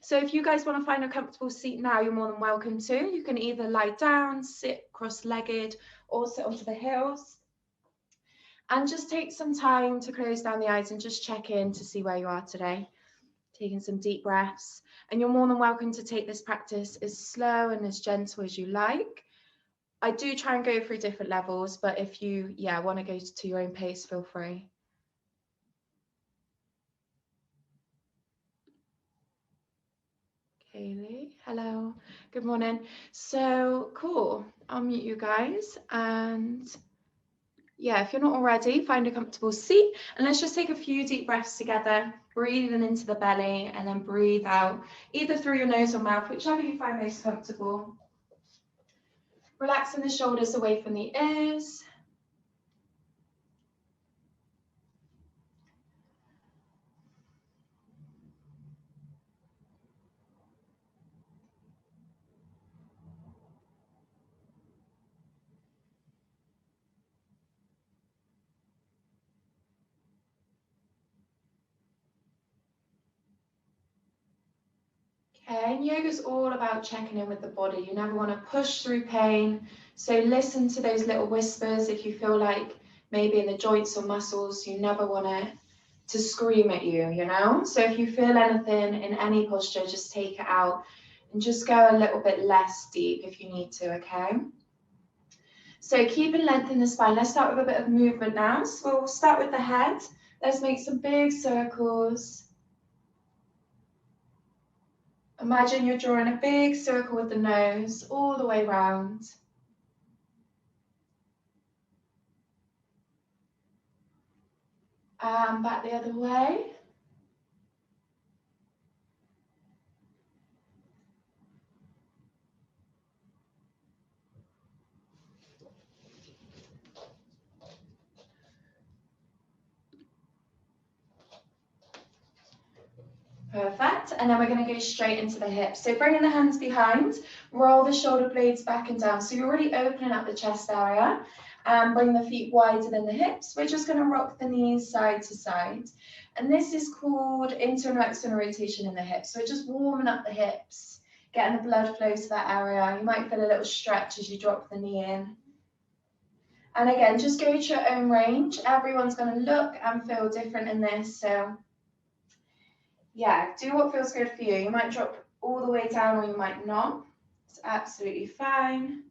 So if you guys want to find a comfortable seat now, you're more than welcome to. You can either lie down, sit cross-legged, or sit onto the heels. And just take some time to close down the eyes and just check in to see where you are today. Taking some deep breaths. And you're more than welcome to take this practice as slow and as gentle as you like. I do try and go through different levels, but if you, want to go to your own pace, feel free. Kaylee, hello, good morning. So cool, I'll mute you guys, and if you're not already, find a comfortable seat, and let's just take a few deep breaths together, breathing into the belly and then breathe out, either through your nose or mouth, whichever you find most comfortable. Relaxing the shoulders away from the ears. Okay, and yoga is all about checking in with the body. You never want to push through pain. So listen to those little whispers if you feel like maybe in the joints or muscles, you never want it to scream at you, you know? So if you feel anything in any posture, just take it out and just go a little bit less deep if you need to, okay? So keeping length in the spine. Let's start with a bit of movement now. So we'll start with the head. Let's make some big circles. Imagine you're drawing a big circle with the nose all the way round. And back the other way. Perfect. And then we're going to go straight into the hips. So bringing the hands behind, roll the shoulder blades back and down. So you're really opening up the chest area. And bring the feet wider than the hips. We're just going to rock the knees side to side. And this is called internal external rotation in the hips. So we're just warming up the hips, getting the blood flow to that area. You might feel a little stretch as you drop the knee in. And again, just go to your own range. Everyone's going to look and feel different in this. So do what feels good for you. You might drop all the way down or you might not. It's absolutely fine.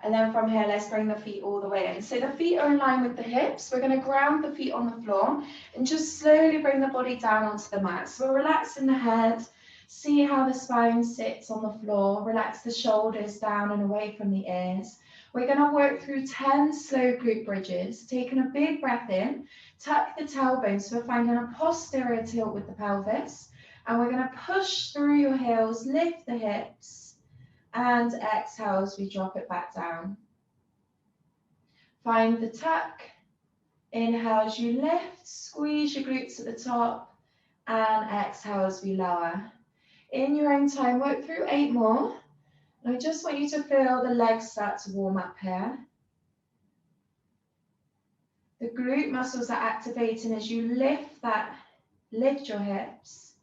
And then from here, let's bring the feet all the way in. So the feet are in line with the hips. We're going to ground the feet on the floor and just slowly bring the body down onto the mat. So we're relaxing the head. See how the spine sits on the floor. Relax the shoulders down and away from the ears. We're going to work through 10 slow glute bridges, taking a big breath in, tuck the tailbone, so we're finding a posterior tilt with the pelvis, and we're going to push through your heels, lift the hips, and exhale as we drop it back down. Find the tuck, inhale as you lift, squeeze your glutes at the top, and exhale as we lower. In your own time, work through 8 more. And I just want you to feel the legs start to warm up here. The glute muscles are activating as you lift your hips.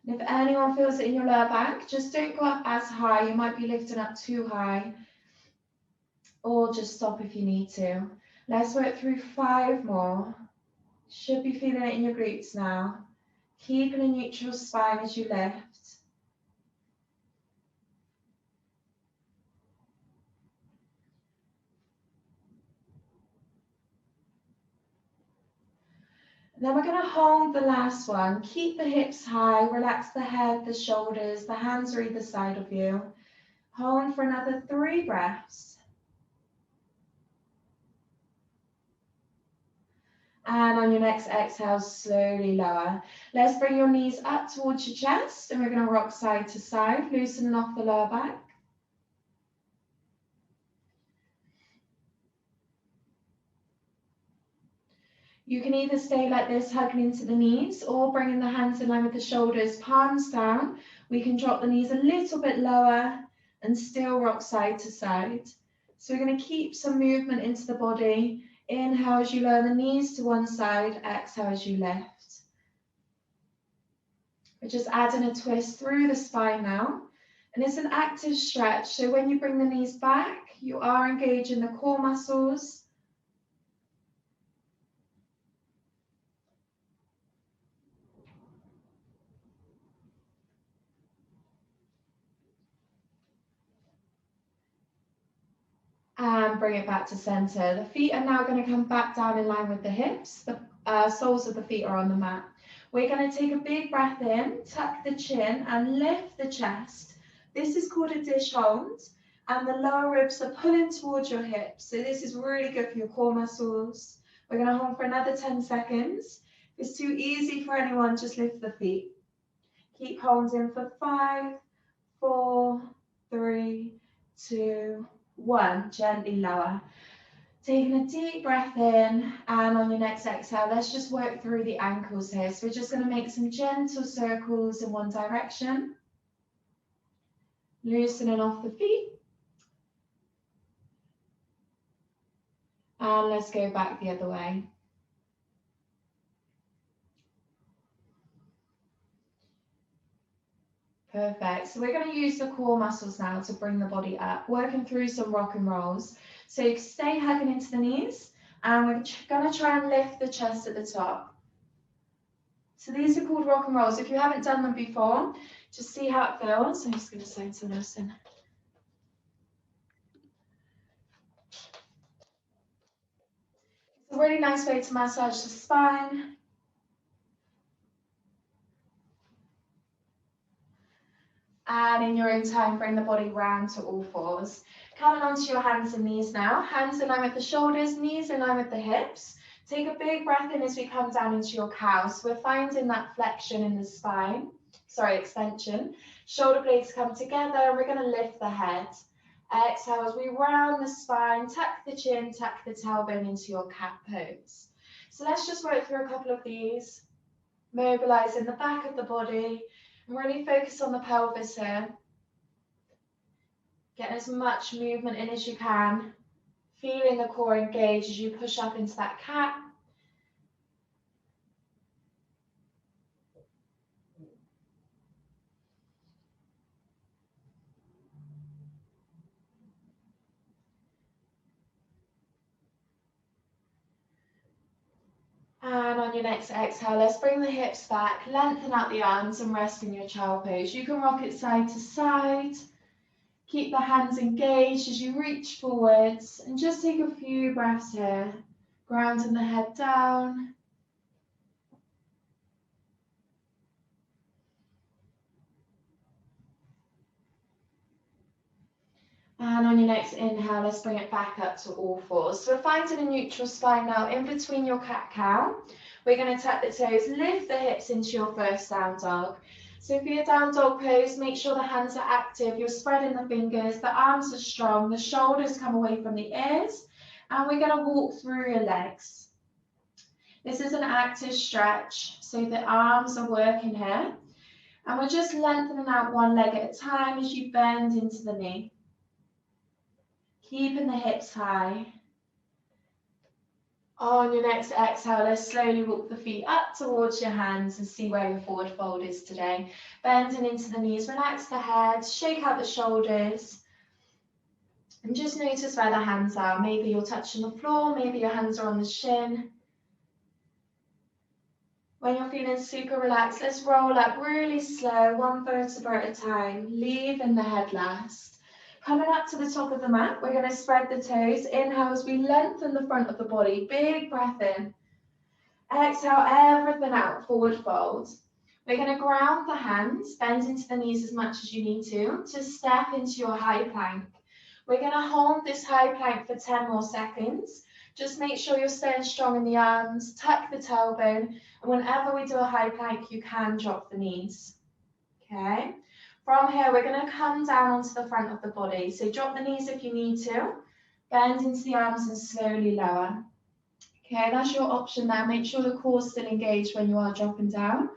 And if anyone feels it in your lower back, just don't go up as high. You might be lifting up too high. Or just stop if you need to. Let's work through 5 more. Should be feeling it in your glutes now. Keeping a neutral spine as you lift. Then we're going to hold the last one. Keep the hips high, relax the head, the shoulders, the hands are either side of you. Hold for another 3 breaths. And on your next exhale, slowly lower. Let's bring your knees up towards your chest, and we're going to rock side to side, loosening off the lower back. You can either stay like this, hugging into the knees, or bringing the hands in line with the shoulders, palms down. We can drop the knees a little bit lower and still rock side to side. So we're going to keep some movement into the body. Inhale as you lower the knees to one side, exhale as you lift. We're just adding a twist through the spine now. And it's an active stretch. So when you bring the knees back, you are engaging the core muscles. And bring it back to center. The feet are now going to come back down in line with the hips. The soles of the feet are on the mat. We're going to take a big breath in, tuck the chin and lift the chest. This is called a dish hold, and the lower ribs are pulling towards your hips. So this is really good for your core muscles. We're going to hold for another 10 seconds. If it's too easy for anyone, just lift the feet. Keep holding for 5, 4, 3, 2, 1. Gently lower. Taking a deep breath in, and on your next exhale, let's just work through the ankles here. So we're just going to make some gentle circles in one direction. Loosening off the feet. And let's go back the other way. Perfect. So we're going to use the core muscles now to bring the body up, working through some rock and rolls. So stay hugging into the knees, and we're going to try and lift the chest at the top. So these are called rock and rolls. If you haven't done them before, just see how it feels. I'm just going to sound some listen. It's a really nice way to massage the spine. And in your own time, bring the body round to all fours. Coming onto your hands and knees now. Hands in line with the shoulders, knees in line with the hips. Take a big breath in as we come down into your cow. So we're finding that flexion in the spine. Extension. Shoulder blades come together, and we're going to lift the head. Exhale as we round the spine, tuck the chin, tuck the tailbone into your cat pose. So let's just work through a couple of these. Mobilizing the back of the body. And really focus on the pelvis here. Get as much movement in as you can. Feeling the core engage as you push up into that cat. And on your next exhale, let's bring the hips back, lengthen out the arms and rest in your child pose. You can rock it side to side. Keep the hands engaged as you reach forwards, and just take a few breaths here, grounding the head down. And on your next inhale, let's bring it back up to all fours. So we're finding a neutral spine now in between your cat-cow. We're going to tuck the toes, lift the hips into your first down dog. So for your down dog pose, make sure the hands are active, you're spreading the fingers, the arms are strong, the shoulders come away from the ears, and we're going to walk through your legs. This is an active stretch, so the arms are working here. And we're just lengthening out one leg at a time as you bend into the knee. Keeping the hips high. On your next exhale, let's slowly walk the feet up towards your hands and see where your forward fold is today. Bending into the knees, relax the head, shake out the shoulders. And just notice where the hands are. Maybe you're touching the floor, maybe your hands are on the shin. When you're feeling super relaxed, let's roll up really slow, one vertebra at a time, leaving the head last. Coming up to the top of the mat, we're going to spread the toes. Inhale as we lengthen the front of the body. Big breath in. Exhale everything out, forward fold. We're going to ground the hands, bend into the knees as much as you need to step into your high plank. We're going to hold this high plank for 10 more seconds. Just make sure you're staying strong in the arms, tuck the tailbone, and whenever we do a high plank, you can drop the knees. Okay? From here, we're going to come down onto the front of the body. So drop the knees if you need to. Bend into the arms and slowly lower. Okay, that's your option there. Make sure the core is still engaged when you are dropping down.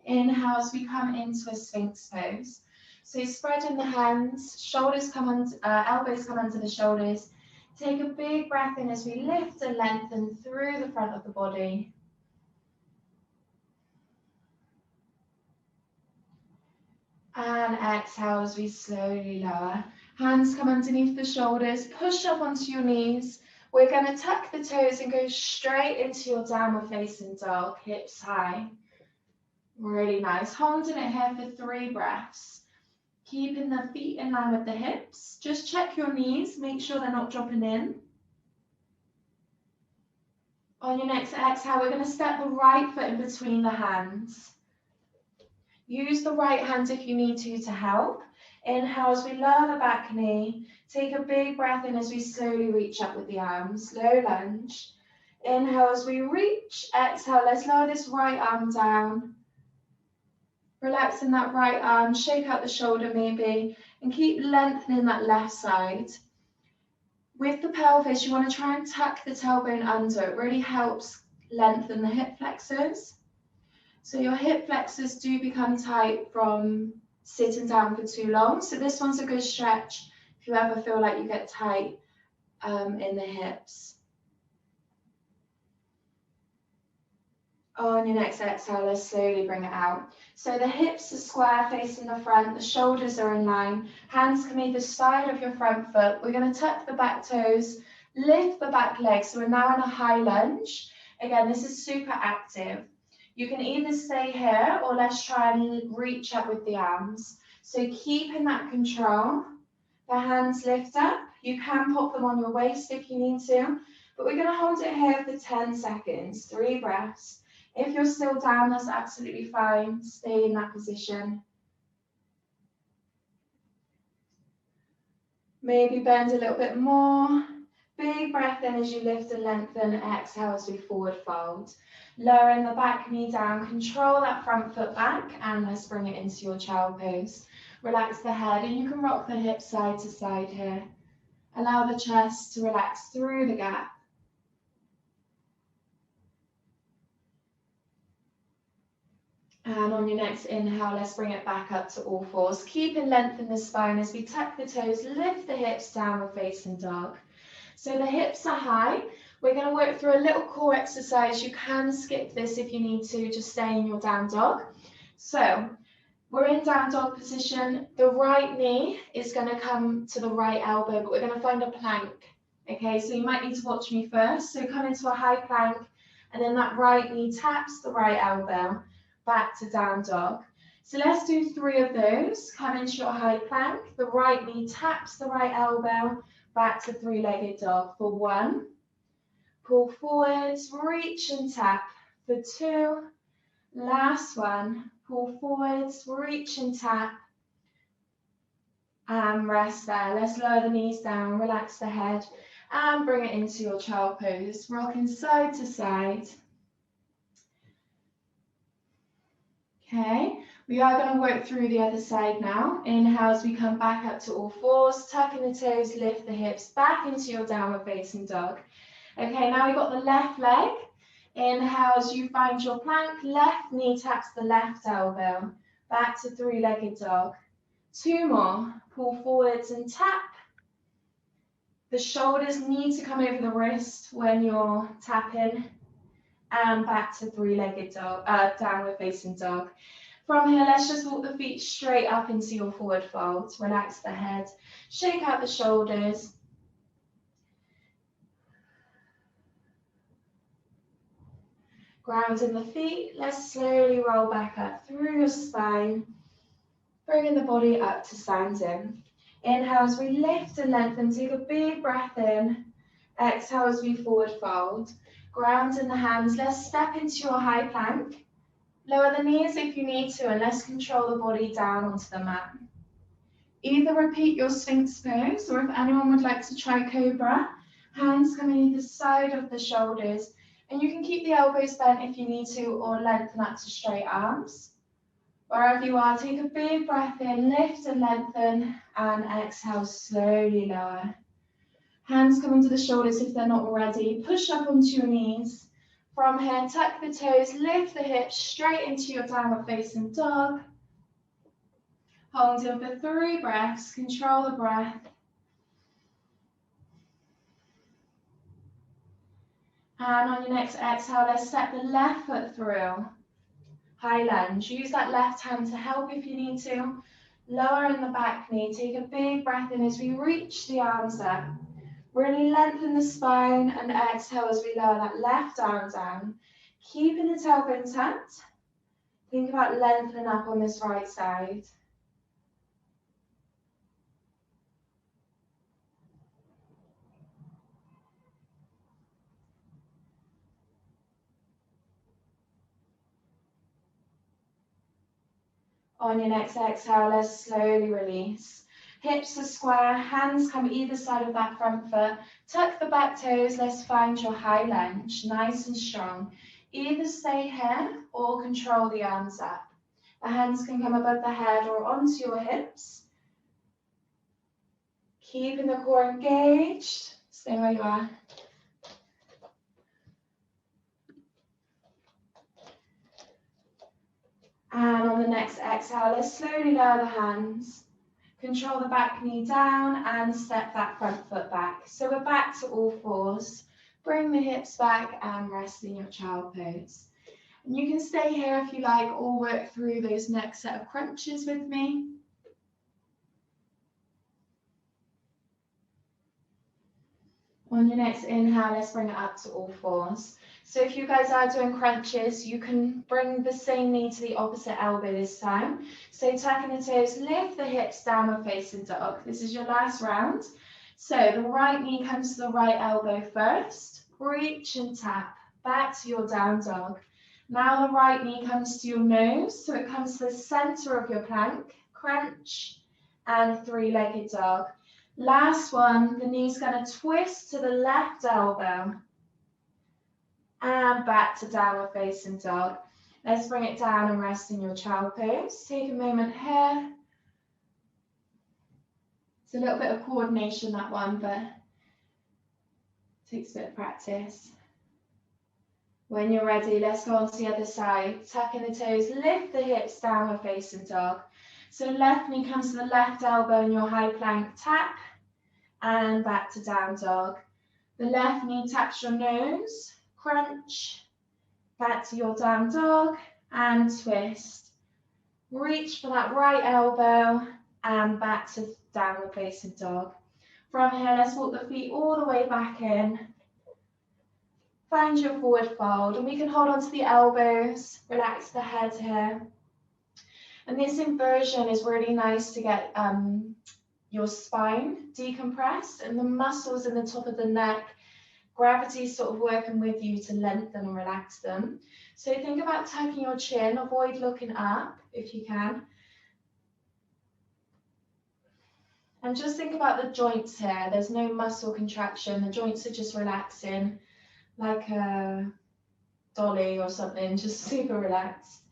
Inhale as we come into a Sphinx pose. So spreading the hands, shoulders come under, elbows come under the shoulders. Take a big breath in as we lift and lengthen through the front of the body. And exhale as we slowly lower. Hands come underneath the shoulders, push up onto your knees. We're going to tuck the toes and go straight into your downward facing dog, hips high. Really nice. Holding it here for 3 breaths. Keeping the feet in line with the hips. Just check your knees, make sure they're not dropping in. On your next exhale, we're going to step the right foot in between the hands. Use the right hand if you need to help. Inhale as we lower the back knee. Take a big breath in as we slowly reach up with the arms. Low lunge. Inhale as we reach. Exhale, let's lower this right arm down. Relaxing that right arm. Shake out the shoulder maybe. And keep lengthening that left side. With the pelvis, you want to try and tuck the tailbone under. It really helps lengthen the hip flexors. So your hip flexors do become tight from sitting down for too long. So this one's a good stretch if you ever feel like you get tight in the hips. On your next exhale, let's slowly bring it out. So the hips are square facing the front, the shoulders are in line. Hands come either side of your front foot. We're going to tuck the back toes, lift the back leg. So we're now in a high lunge. Again, this is super active. You can either stay here or let's try and reach up with the arms. So keeping that control, the hands lift up. You can pop them on your waist if you need to, but we're going to hold it here for 10 seconds, 3 breaths. If you're still down, that's absolutely fine. Stay in that position. Maybe bend a little bit more. Big breath in as you lift and lengthen. Exhale as we forward fold. Lowering the back knee down. Control that front foot back and let's bring it into your child pose. Relax the head and you can rock the hips side to side here. Allow the chest to relax through the gap. And on your next inhale, let's bring it back up to all fours. Keep and lengthen the spine as we tuck the toes, lift the hips, downward facing dog. So the hips are high. We're going to work through a little core exercise. You can skip this if you need to, just stay in your down dog. So we're in down dog position. The right knee is going to come to the right elbow, but we're going to find a plank. Okay, so you might need to watch me first. So come into a high plank, and then that right knee taps the right elbow. Back to down dog. So let's do 3 of those. Come into your high plank. The right knee taps the right elbow. Back to 3-legged dog for 1. Pull forwards, reach and tap for 2. Last one. Pull forwards, reach and tap. And rest there. Let's lower the knees down, relax the head, and bring it into your child pose. Rocking side to side. Okay, we are going to work through the other side now. Inhale as we come back up to all fours, tucking the toes, lift the hips back into your downward facing dog. Okay, now we've got the left leg. Inhale as you find your plank, left knee taps the left elbow. Back to 3-legged dog. 2 more. Pull forwards and tap. The shoulders need to come over the wrist when you're tapping. And back to 3-legged dog, downward facing dog. From here, let's just walk the feet straight up into your forward fold. Relax the head, shake out the shoulders. Grounding the feet, let's slowly roll back up through your spine, bringing the body up to standing. Inhale as we lift and lengthen, take a big breath in. Exhale as we forward fold. Ground in the hands, let's step into your high plank. Lower the knees if you need to, and let's control the body down onto the mat. Either repeat your Sphinx pose, or if anyone would like to try Cobra, hands coming either side of the shoulders, and you can keep the elbows bent if you need to, or lengthen up to straight arms. Wherever you are, take a big breath in, lift and lengthen, and exhale, slowly lower. Hands come into the shoulders if they're not already. Push up onto your knees. From here, tuck the toes, lift the hips straight into your downward facing dog. Hold here for 3 breaths. Control the breath. And on your next exhale, let's step the left foot through. High lunge. Use that left hand to help if you need to. Lower in the back knee. Take a big breath in as we reach the arms up. Really lengthen the spine and exhale as we lower that left arm down. Keeping the tailbone tucked. Think about lengthening up on this right side. On your next exhale, let's slowly release. Hips are square, hands come either side of that front foot. Tuck the back toes, let's find your high lunge, nice and strong. Either stay here or control the arms up. The hands can come above the head or onto your hips. Keeping the core engaged, stay where you are. And on the next exhale, let's slowly lower the hands. Control the back knee down and step that front foot back. So we're back to all fours. Bring the hips back and rest in your child pose. And you can stay here if you like or work through those next set of crunches with me. On your next inhale, let's bring it up to all fours. So if you guys are doing crunches, you can bring the same knee to the opposite elbow this time. So tucking the toes, lift the hips, downward facing dog. This is your last round. So the right knee comes to the right elbow first. Reach and tap back to your down dog. Now the right knee comes to your nose, so it comes to the center of your plank. Crunch and three-legged dog. Last one, the knee's going to twist to the left elbow and back to downward facing dog. Let's bring it down and rest in your child pose. Take a moment here. It's a little bit of coordination, that one, but it takes a bit of practice. When you're ready, let's go on to the other side. Tucking the toes, lift the hips, downward facing dog. So left knee comes to the left elbow in your high plank, tap, and back to down dog. The left knee taps your nose, crunch, back to your down dog, and twist. Reach for that right elbow, and back to downward facing dog. From here, let's walk the feet all the way back in. Find your forward fold, and we can hold on to the elbows, relax the head here. And this inversion is really nice to get your spine decompressed and the muscles in the top of the neck, gravity sort of working with you to lengthen and relax them. So think about tucking your chin, avoid looking up if you can. And just think about the joints here. There's no muscle contraction. The joints are just relaxing like a dolly or something, just super relaxed.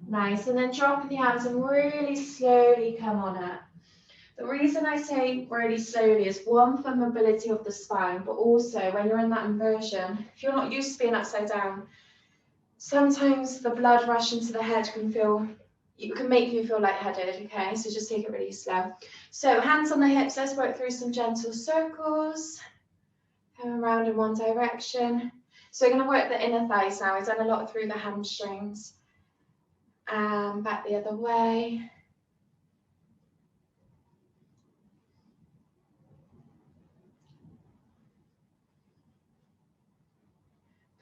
Nice, and then dropping the arms and really slowly come on up. The reason I say really slowly is one for mobility of the spine, but also when you're in that inversion, if you're not used to being upside down, sometimes the blood rush into the head can make you feel lightheaded, okay? So just take it really slow. So hands on the hips, let's work through some gentle circles. Go around in one direction. So we're going to work the inner thighs now. We've done a lot through the hamstrings. And back the other way.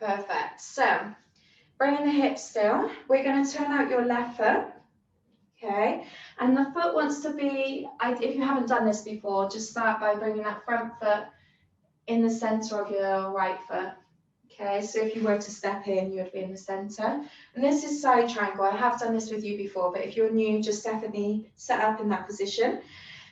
Perfect. So bringing the hips still, we're going to turn out your left foot. Okay, and the foot wants to be, if you haven't done this before, just start by bringing that front foot in the center of your right foot. Okay, so if you were to step in, you would be in the center. And this is side triangle. I have done this with you before, but if you're new, just definitely set up in that position.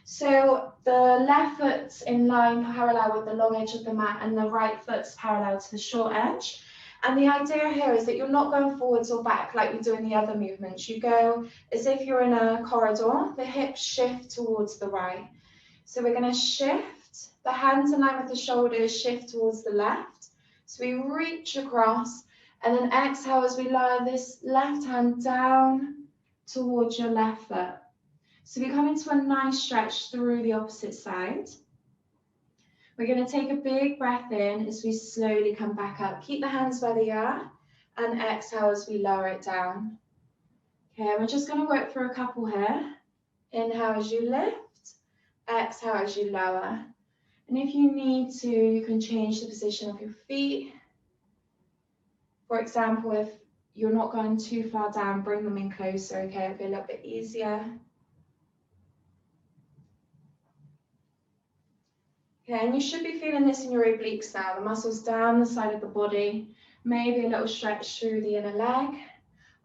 So the left foot's in line parallel with the long edge of the mat, and the right foot's parallel to the short edge. And the idea here is that you're not going forwards or back like we do in the other movements. You go as if you're in a corridor. The hips shift towards the right. So we're going to shift. The hands in line with the shoulders, shift towards the left. So we reach across, and then exhale as we lower this left hand down towards your left foot. So we come into a nice stretch through the opposite side. We're going to take a big breath in as we slowly come back up. Keep the hands where they are and exhale as we lower it down. Okay, we're just going to work through a couple here. Inhale as you lift, exhale as you lower. And if you need to, you can change the position of your feet. For example, if you're not going too far down, bring them in closer, okay? It'll be a little bit easier. Okay, and you should be feeling this in your obliques now, the muscles down the side of the body, maybe a little stretch through the inner leg.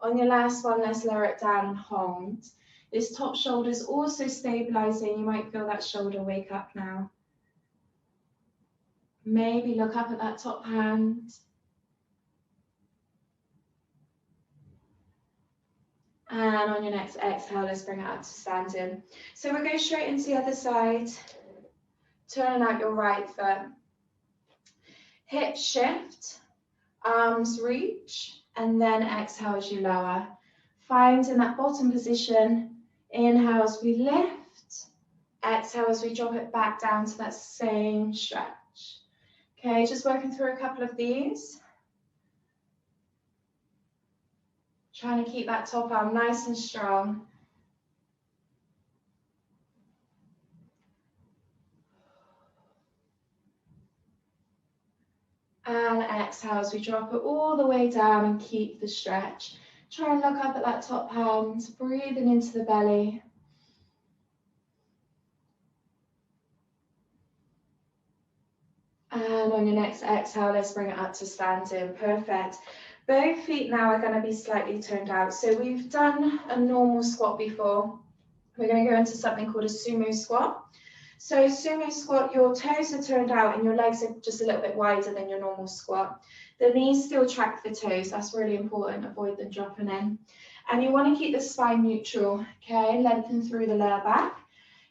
On your last one, let's lower it down and hold. This top shoulder is also stabilizing. You might feel that shoulder wake up now. Maybe look up at that top hand. And on your next exhale, let's bring it up to standing. So we'll go straight into the other side. Turning out your right foot. Hip shift, arms reach, and then exhale as you lower. Find in that bottom position. Inhale as we lift. Exhale as we drop it back down to that same stretch. Okay, just working through a couple of these. Trying to keep that top arm nice and strong. And exhale as we drop it all the way down and keep the stretch. Try and look up at that top hand, breathing into the belly. And on your next exhale, let's bring it up to standing. Perfect. Both feet now are going to be slightly turned out. So we've done a normal squat before. We're going to go into something called a sumo squat. So sumo squat, your toes are turned out and your legs are just a little bit wider than your normal squat. The knees still track the toes. That's really important. Avoid them dropping in. And you want to keep the spine neutral, okay? Lengthen through the lower back.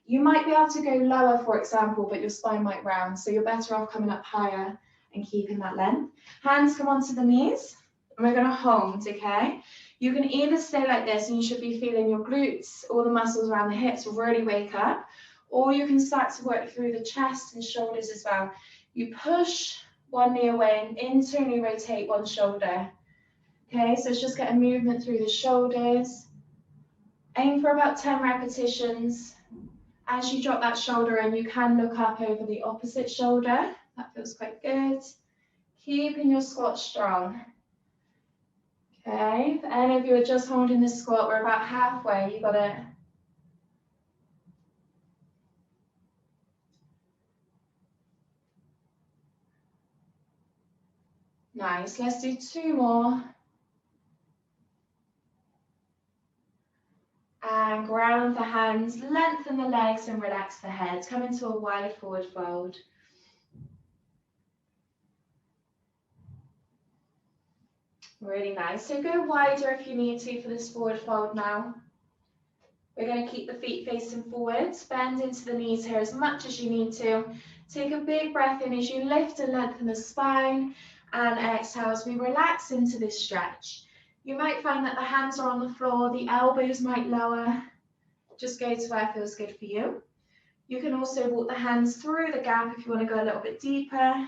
You might be able to go lower, for example, but your spine might round. So you're better off coming up higher and keeping that length. Hands come onto the knees. And we're going to hold, okay? You can either stay like this and you should be feeling your glutes, all the muscles around the hips really wake up. Or you can start to work through the chest and shoulders as well. You push one knee away and internally rotate one shoulder. Okay, so it's just get a movement through the shoulders. Aim for about 10 repetitions. As you drop that shoulder in, you can look up over the opposite shoulder. That feels quite good. Keeping your squat strong. Okay, for any of you who are just holding this squat, we're about halfway. You got it. Nice, let's do 2 more. And ground the hands, lengthen the legs and relax the head. Come into a wide forward fold. Really nice. So go wider if you need to for this forward fold now. We're going to keep the feet facing forwards. Bend into the knees here as much as you need to. Take a big breath in as you lift and lengthen the spine. And exhale as we relax into this stretch. You might find that the hands are on the floor, the elbows might lower. Just go to where feels good for you. You can also walk the hands through the gap if you want to go a little bit deeper.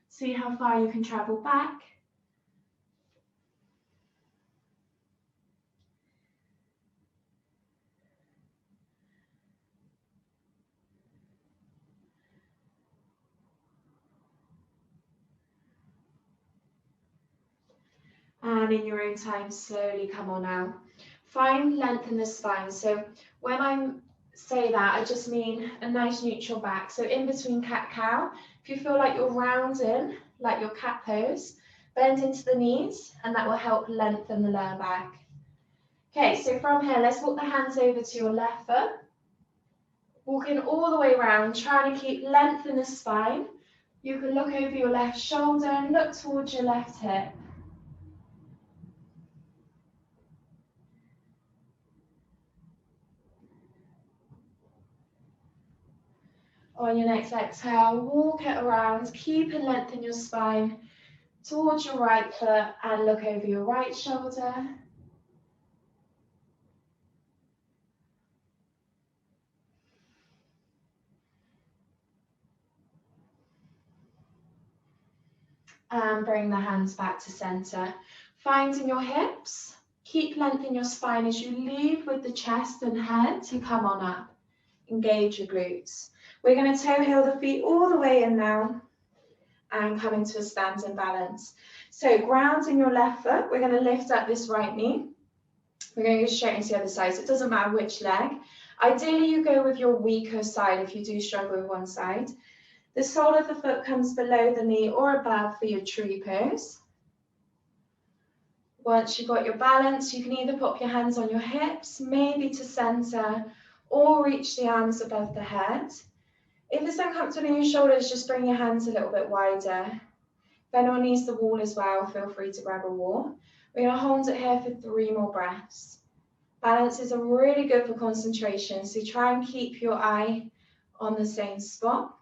See how far you can travel back. And in your own time, slowly come on now. Find length in the spine. So when I say that, I just mean a nice neutral back. So in between cat-cow, if you feel like you're rounding, like your cat pose, bend into the knees, and that will help lengthen the lower back. Okay, so from here, let's walk the hands over to your left foot. Walking all the way around, trying to keep length in the spine. You can look over your left shoulder and look towards your left hip. On your next exhale, walk it around, keep a length in your spine towards your right foot and look over your right shoulder. And bring the hands back to center. Finding your hips. Keep length in your spine as you lead with the chest and head to come on up. Engage your glutes. We're going to toe heel the feet all the way in now and come into a standing balance. So grounding your left foot, we're going to lift up this right knee. We're going to go straight into the other side, so it doesn't matter which leg. Ideally, you go with your weaker side if you do struggle with one side. The sole of the foot comes below the knee or above for your tree pose. Once you've got your balance, you can either pop your hands on your hips, maybe to center, or reach the arms above the head. If it's uncomfortable in your shoulders, just bring your hands a little bit wider. If anyone needs the wall as well, feel free to grab a wall. We're going to hold it here for 3 more breaths. Balances are really good for concentration, so try and keep your eye on the same spot.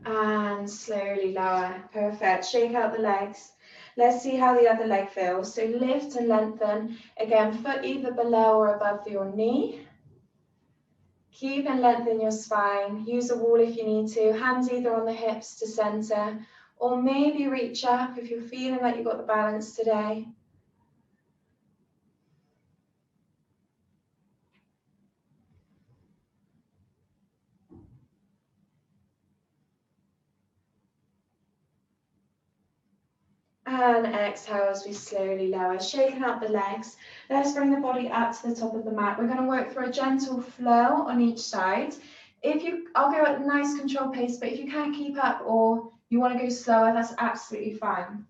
And slowly lower. Perfect. Shake out the legs. Let's see how the other leg feels. So lift and lengthen. Again, foot either below or above your knee. Keep and lengthen your spine. Use a wall if you need to. Hands either on the hips to center, or maybe reach up if you're feeling like you've got the balance today. And exhale as we slowly lower, shaking out the legs. Let's bring the body up to the top of the mat. We're going to work through a gentle flow on each side. I'll go at a nice controlled pace, but if you can't keep up or you want to go slower, that's absolutely fine.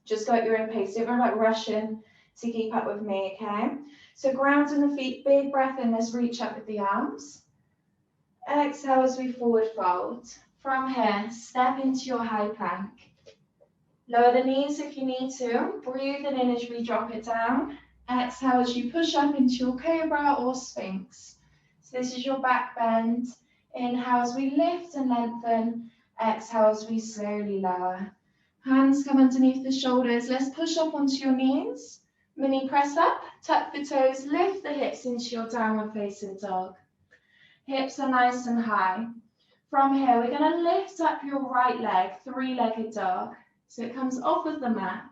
Just go at your own pace. Don't worry about rushing to keep up with me, okay? So grounding the feet, big breath in, let's reach up with the arms. Exhale as we forward fold. From here, step into your high plank. Lower the knees if you need to. Breathing in as we drop it down. Exhale as you push up into your cobra or sphinx. So this is your back bend. Inhale as we lift and lengthen. Exhale as we slowly lower. Hands come underneath the shoulders. Let's push up onto your knees. Mini press up. Tuck the toes. Lift the hips into your downward facing dog. Hips are nice and high. From here, we're going to lift up your right leg, 3-legged dog. So it comes off of the mat.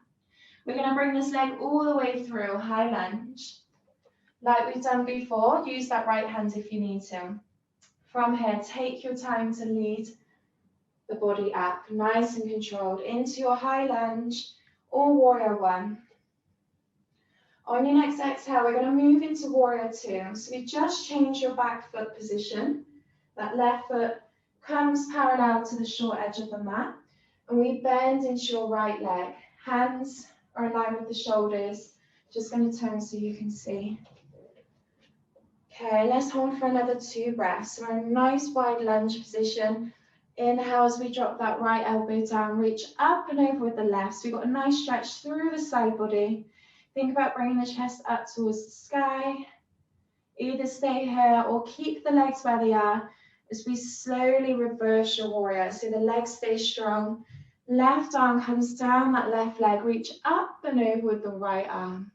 We're going to bring this leg all the way through, high lunge. Like we've done before, use that right hand if you need to. From here, take your time to lead the body up, nice and controlled, into your high lunge or warrior 1. On your next exhale, we're going to move into warrior 2. So you just change your back foot position. That left foot comes parallel to the short edge of the mat. And we bend into your right leg. Hands are in line with the shoulders. Just going to turn so you can see. Okay, let's hold for another 2 breaths. So we're in a nice wide lunge position. Inhale as we drop that right elbow down. Reach up and over with the left. So we've got a nice stretch through the side body. Think about bringing the chest up towards the sky. Either stay here or keep the legs where they are as we slowly reverse your warrior. So the legs stay strong. Left arm comes down that left leg, reach up and over with the right arm.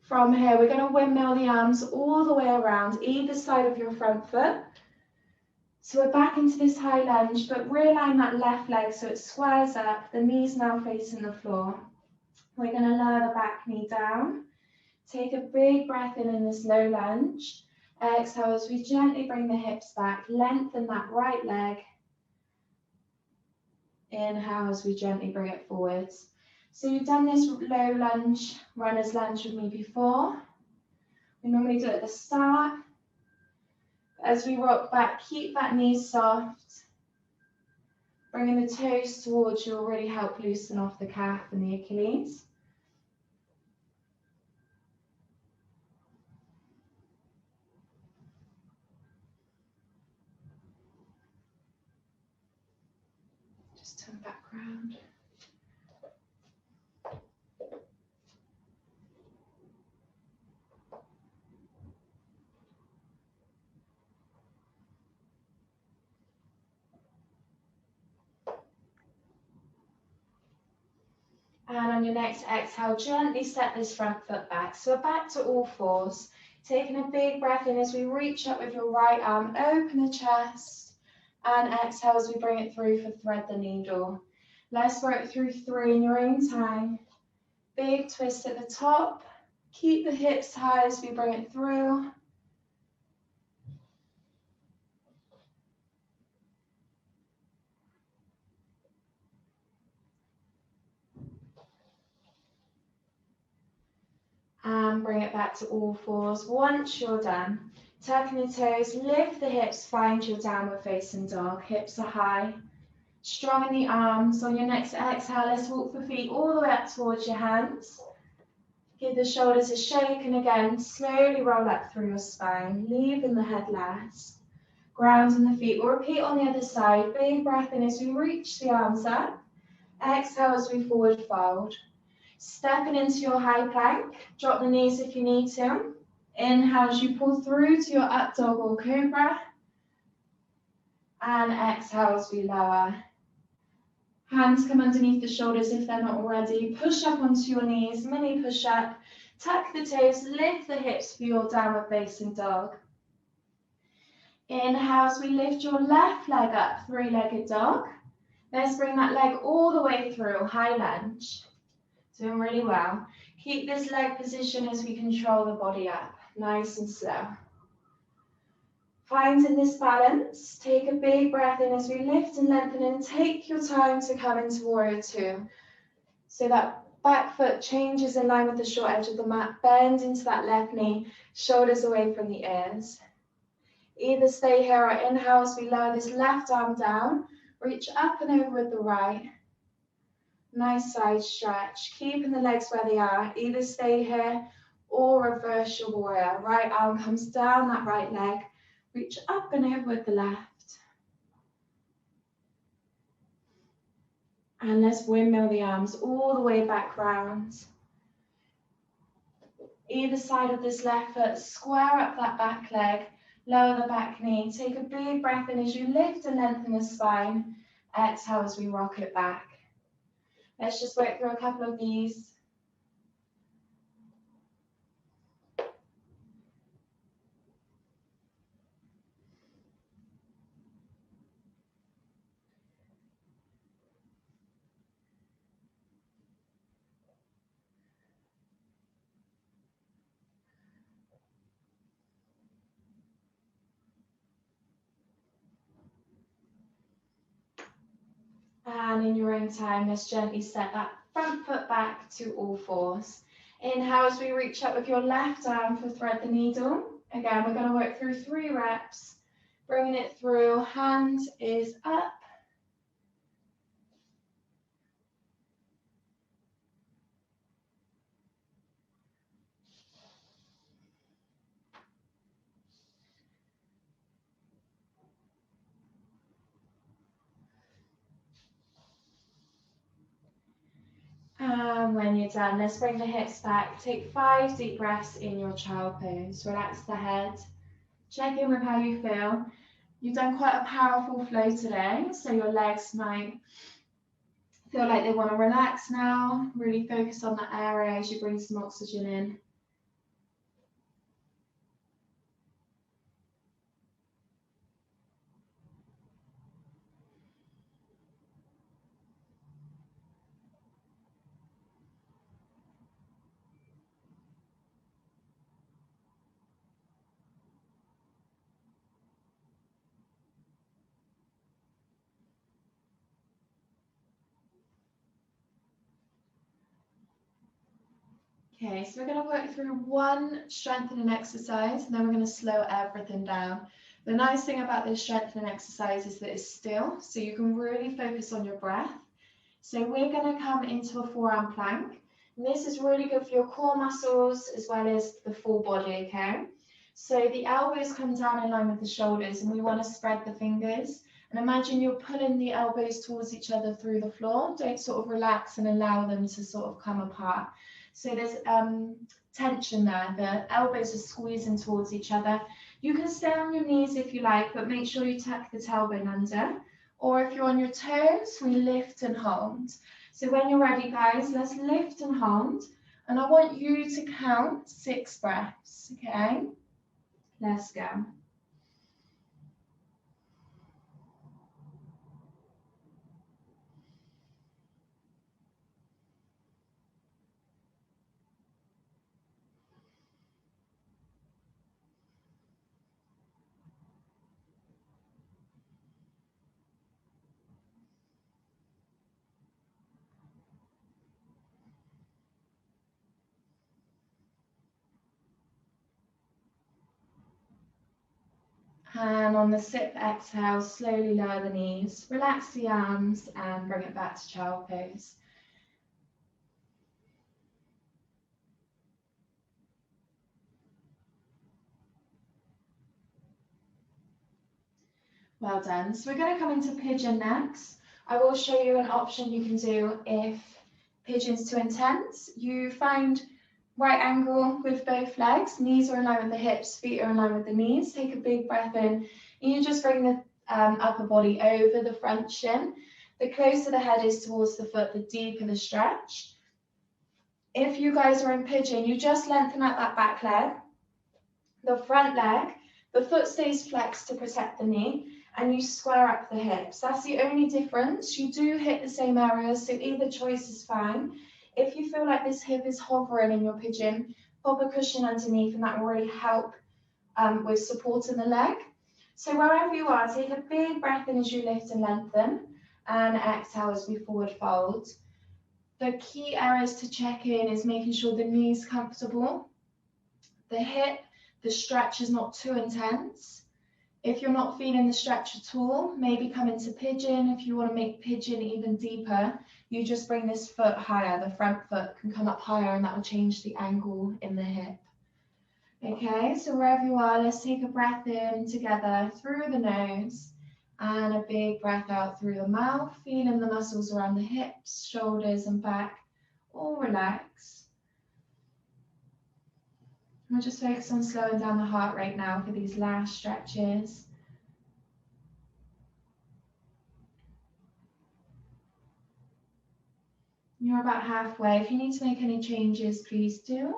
From here, we're going to windmill the arms all the way around either side of your front foot. So we're back into this high lunge, but realign that left leg so it squares up, the knees now facing the floor. We're going to lower the back knee down. Take a big breath in this low lunge. Exhale as we gently bring the hips back, lengthen that right leg. Inhale as we gently bring it forwards. So you've done this low lunge, runner's lunge with me before. We normally do it at the start. As we rock back, keep that knee soft. Bringing the toes towards you will really help loosen off the calf and the Achilles. Just turn back round. And on your next exhale, gently step this front foot back. So we're back to all fours. Taking a big breath in as we reach up with your right arm, open the chest. And exhale as we bring it through for thread the needle. Let's work through 3 in your own time. Big twist at the top. Keep the hips high as we bring it through. And bring it back to all fours. Once you're done, tucking the toes, lift the hips, find your downward facing dog. Hips are high. Strong in the arms. On your next exhale, let's walk the feet all the way up towards your hands. Give the shoulders a shake, and again, slowly roll up through your spine, leaving the head last. Grounding the feet. We'll repeat on the other side. Big breath in as we reach the arms up. Exhale as we forward fold. Stepping into your high plank. Drop the knees if you need to. Inhale as you pull through to your up dog or cobra. And exhale as we lower. Hands come underneath the shoulders if they're not already. Push up onto your knees, mini push up. Tuck the toes, lift the hips for your downward facing dog. Inhale as we lift your left leg up, 3-legged dog. Let's bring that leg all the way through, high lunge. Doing really well. Keep this leg position as we control the body up, nice and slow. Finding this balance, take a big breath in as we lift and lengthen, and take your time to come into warrior 2. So that back foot changes in line with the short edge of the mat, bend into that left knee, shoulders away from the ears. Either stay here or inhale as we lower this left arm down, reach up and over with the right. Nice side stretch, keeping the legs where they are. Either stay here or reverse your warrior. Right arm comes down that right leg. Reach up and over with the left. And let's windmill the arms all the way back round. Either side of this left foot, square up that back leg, lower the back knee. Take a big breath in as you lift and lengthen the spine. Exhale as we rock it back. Let's just work through a couple of these. And in your own time, let's gently step that front foot back to all fours. Inhale as we reach up with your left arm for thread the needle. Again, we're going to work through 3 reps. Bringing it through, hand is up. And when you're done, let's bring the hips back. Take 5 deep breaths in your child pose. Relax the head. Check in with how you feel. You've done quite a powerful flow today, so your legs might feel like they want to relax now. Really focus on that area as you bring some oxygen in. Okay, so we're going to work through one strengthening exercise, and then we're going to slow everything down. The nice thing about this strengthening exercise is that it's still, so you can really focus on your breath. So we're going to come into a forearm plank. And this is really good for your core muscles as well as the full body, okay? So the elbows come down in line with the shoulders, and we want to spread the fingers. And imagine you're pulling the elbows towards each other through the floor. Don't sort of relax and allow them to sort of come apart. So there's tension there. The elbows are squeezing towards each other. You can stay on your knees if you like, but make sure you tuck the tailbone under. Or if you're on your toes, we lift and hold. So when you're ready, guys, let's lift and hold. And I want you to count 6 breaths, okay? Let's go. And on the sip, exhale, slowly lower the knees, relax the arms and bring it back to child pose. Well done. So we're going to come into pigeon next. I will show you an option you can do if pigeon's too intense. You find right angle with both legs, knees are in line with the hips, feet are in line with the knees. Take a big breath in, and you just bring the upper body over the front shin. The closer the head is towards the foot, the deeper the stretch. If you guys are in pigeon, you just lengthen out that back leg, the front leg, the foot stays flexed to protect the knee, and you square up the hips. That's the only difference. You do hit the same areas, so either choice is fine. If you feel like this hip is hovering in your pigeon, pop a cushion underneath, and that will really help with supporting the leg. So wherever you are, take a big breath in as you lift and lengthen, and exhale as we forward fold. The key areas to check in is making sure the knee is comfortable, the hip, the stretch is not too intense. If you're not feeling the stretch at all, maybe come into pigeon. If you want to make pigeon even deeper, you just bring this foot higher. The front foot can come up higher, and that will change the angle in the hip. Okay, so wherever you are, let's take a breath in together through the nose and a big breath out through the mouth, feeling the muscles around the hips, shoulders and back all relax. We'll just focus on slowing down the heart rate now for these last stretches. You're about halfway. If you need to make any changes, please do.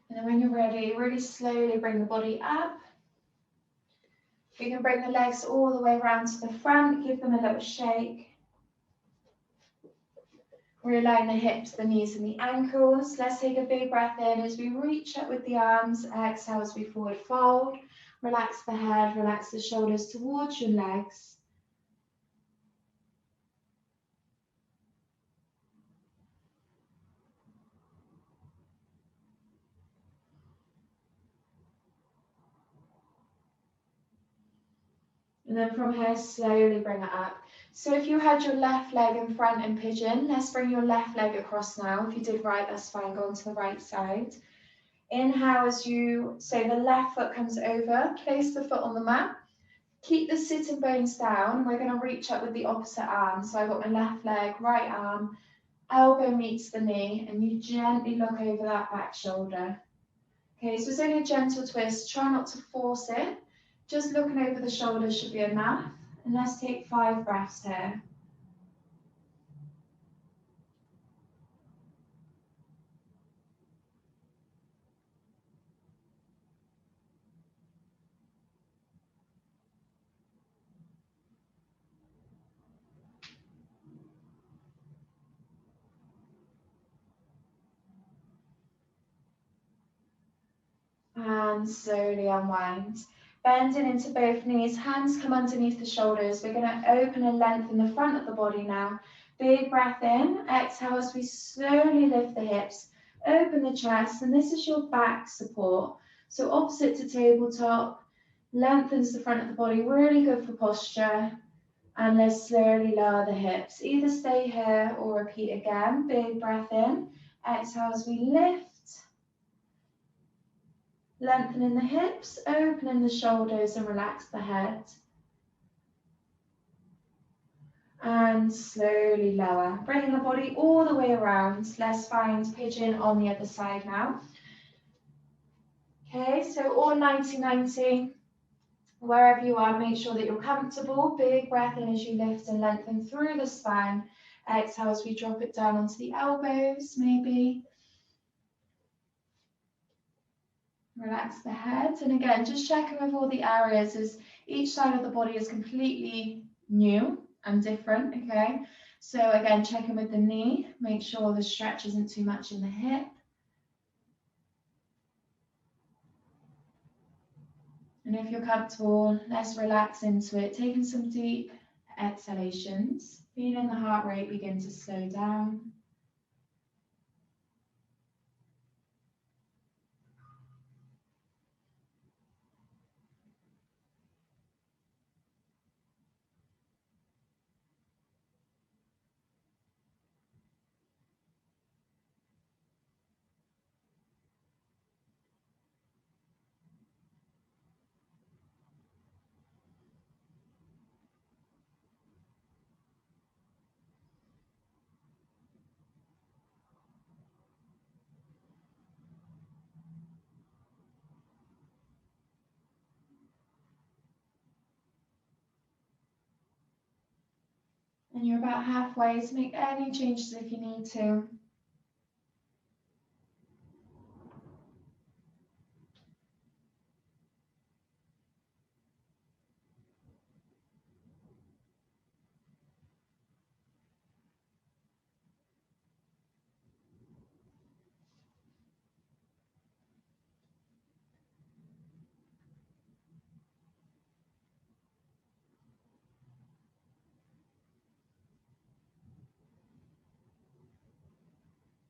And then when you're ready, really slowly bring the body up. You can bring the legs all the way around to the front, give them a little shake. Realign the hips, the knees and the ankles. Let's take a big breath in as we reach up with the arms. Exhale as we forward fold. Relax the head, relax the shoulders towards your legs. And then from here, slowly bring it up. So if you had your left leg in front in pigeon, let's bring your left leg across now. If you did right, that's fine, go on to the right side. Inhale as you, so the left foot comes over, place the foot on the mat. Keep the sitting bones down. We're going to reach up with the opposite arm. So I've got my left leg, right arm, elbow meets the knee, and you gently look over that back shoulder. Okay, so it's only a gentle twist. Try not to force it. Just looking over the shoulders should be enough. And let's take 5 breaths here. And slowly unwind. Bending into both knees, hands come underneath the shoulders. We're going to open and lengthen the front of the body now. Big breath in, exhale as we slowly lift the hips. Open the chest, and this is your back support. So opposite to tabletop, lengthens the front of the body, really good for posture. And let's slowly lower the hips. Either stay here or repeat again. Big breath in. Exhale as we lift. Lengthening the hips, opening the shoulders and relax the head. And slowly lower. Bringing the body all the way around. Let's find pigeon on the other side now. Okay, so all 90-90. Wherever you are, make sure that you're comfortable. Big breath in as you lift and lengthen through the spine. Exhale as we drop it down onto the elbows, maybe. Relax the head. And again, just checking with all the areas as each side of the body is completely new and different, okay? So again, checking with the knee. Make sure the stretch isn't too much in the hip. And if you're comfortable, let's relax into it. Taking some deep exhalations. Feeling the heart rate begin to slow down. And you're about halfway, so make any changes if you need to.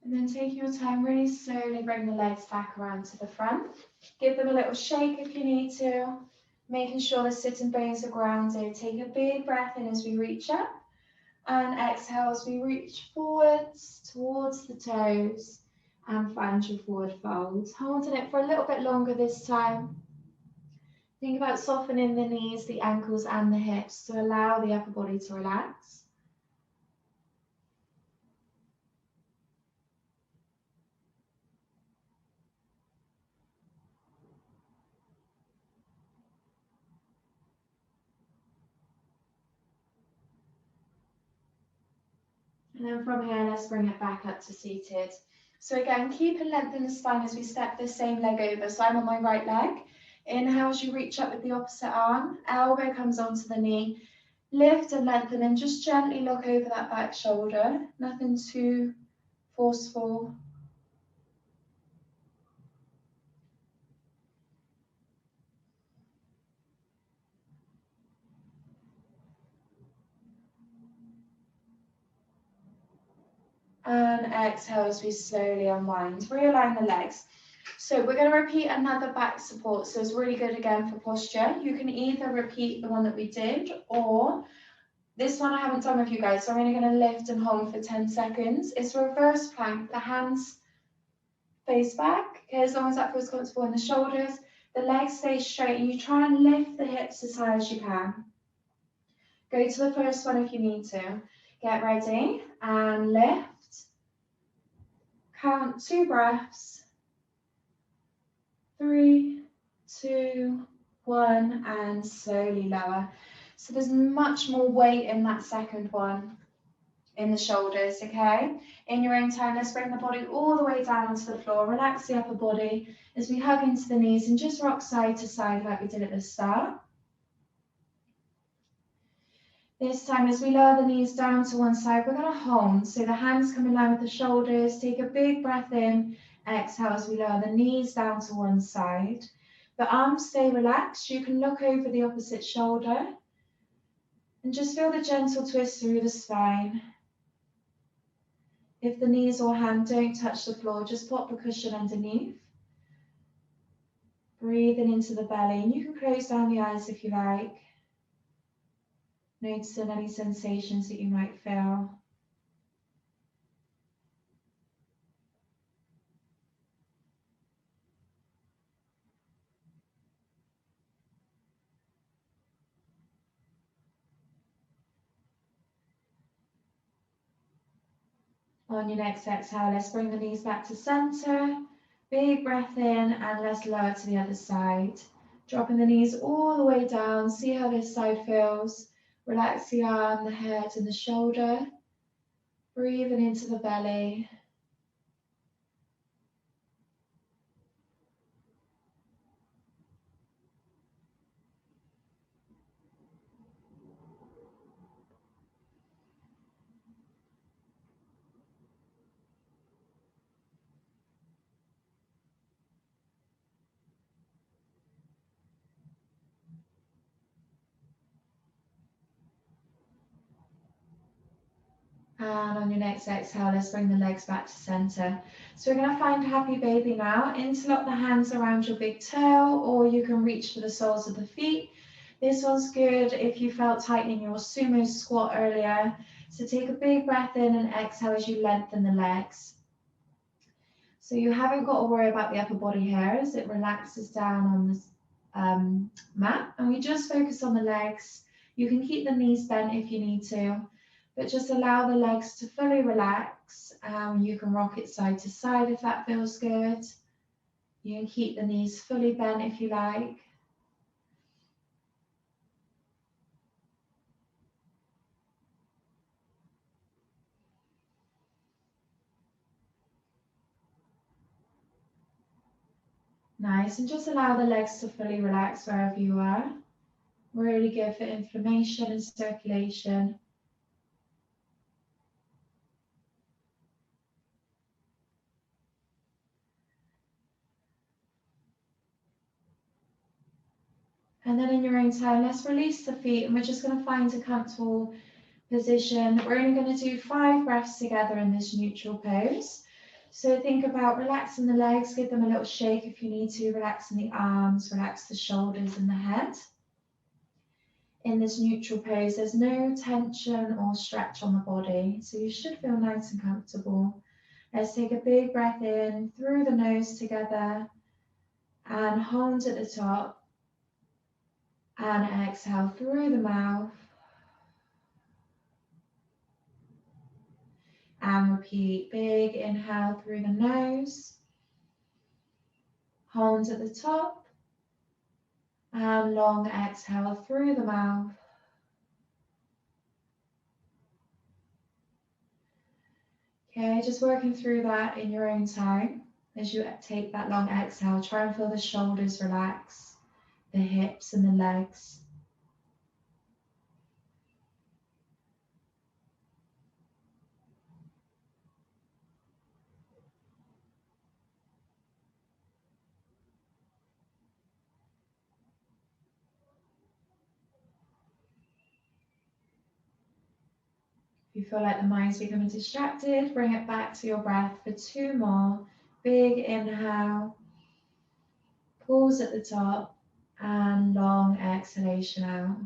And then take your time, really slowly bring the legs back around to the front. Give them a little shake if you need to, making sure the sitting bones are grounded. Take a big breath in as we reach up, and exhale as we reach forwards towards the toes and find your forward fold. Holding it for a little bit longer this time. Think about softening the knees, the ankles and the hips to allow the upper body to relax. And then from here, let's bring it back up to seated. So again, keep a length in the spine as we step the same leg over. So I'm on my right leg. Inhale as you reach up with the opposite arm. Elbow comes onto the knee. Lift and lengthen and just gently look over that back shoulder. Nothing too forceful. And exhale as we slowly unwind. Realign the legs. So we're going to repeat another back support. So it's really good again for posture. You can either repeat the one that we did, or this one I haven't done with you guys, so I'm only going to lift and hold for 10 seconds. It's reverse plank. The hands face back, okay, as long as that feels comfortable in the shoulders. The legs stay straight, and you try and lift the hips as high as you can. Go to the first one if you need to. Get ready and lift. Count 2 breaths. 3, 2, 1, and slowly lower. So there's much more weight in that second one, in the shoulders, okay? In your own time, let's bring the body all the way down onto the floor. Relax the upper body as we hug into the knees and just rock side to side like we did at the start. This time, as we lower the knees down to one side, we're going to hold. So the hands come in line with the shoulders. Take a big breath in. Exhale as we lower the knees down to one side. The arms stay relaxed. You can look over the opposite shoulder. And just feel the gentle twist through the spine. If the knees or hand don't touch the floor, just pop a cushion underneath. Breathing into the belly, and you can close down the eyes if you like. Noticing any sensations that you might feel. On your next exhale, let's bring the knees back to center. Big breath in, and let's lower to the other side. Dropping the knees all the way down. See how this side feels. Relax the arm, the head, and the shoulder. Breathing into the belly. And on your next exhale, let's bring the legs back to center. So we're going to find happy baby now. Interlock the hands around your big toe, or you can reach for the soles of the feet. This one's good if you felt tightening your sumo squat earlier. So take a big breath in and exhale as you lengthen the legs. So you haven't got to worry about the upper body here as it relaxes down on this mat. And we just focus on the legs. You can keep the knees bent if you need to, but just allow the legs to fully relax. You can rock it side to side if that feels good. You can keep the knees fully bent if you like. Nice, and just allow the legs to fully relax wherever you are. Really good for inflammation and circulation. And then in your own time, let's release the feet, and we're just going to find a comfortable position. We're only going to do 5 breaths together in this neutral pose. So think about relaxing the legs, give them a little shake if you need to, relaxing the arms, relax the shoulders and the head. In this neutral pose, there's no tension or stretch on the body, so you should feel nice and comfortable. Let's take a big breath in through the nose together and hold at the top. And exhale through the mouth. And repeat, big inhale through the nose. Hold at the top. And long exhale through the mouth. Okay, just working through that in your own time. As you take that long exhale, try and feel the shoulders relax, the hips and the legs. If you feel like the mind's becoming distracted, bring it back to your breath for 2 more. Big inhale, pause at the top, and long exhalation out.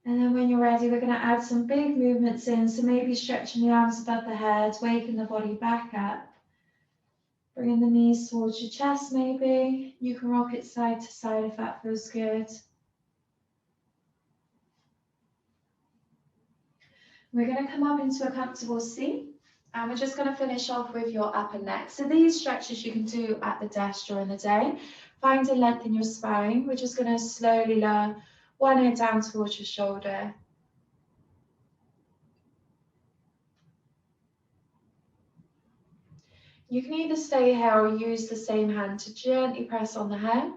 And then when you're ready, we're going to add some big movements in. So maybe stretching the arms above the head, waking the body back up. Bringing the knees towards your chest maybe. You can rock it side to side if that feels good. We're going to come up into a comfortable seat. And we're just going to finish off with your upper neck. So these stretches you can do at the desk during the day. Find a length in your spine. We're just going to slowly lower one ear down towards your shoulder. You can either stay here or use the same hand to gently press on the head.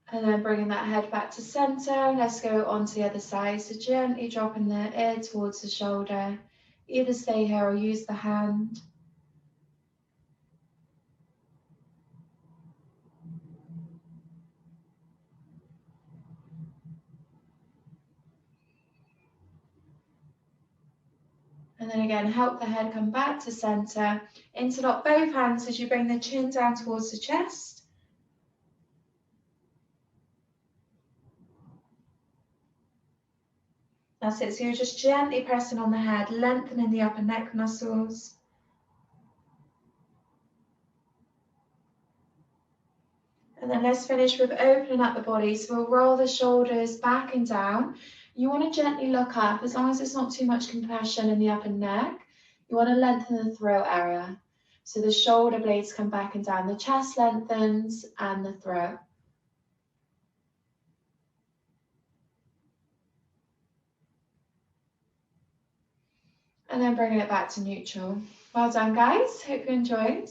And then bringing that head back to center. Let's go on to the other side. So gently dropping the ear towards the shoulder. Either stay here or use the hand. And then again, help the head come back to center. Interlock both hands as you bring the chin down towards the chest. That's it. So you're just gently pressing on the head, lengthening the upper neck muscles. And then let's finish with opening up the body. So we'll roll the shoulders back and down. You want to gently look up, as long as it's not too much compression in the upper neck. You want to lengthen the throat area. So the shoulder blades come back and down, the chest lengthens and the throat. And then bringing it back to neutral. Well done, guys. Hope you enjoyed.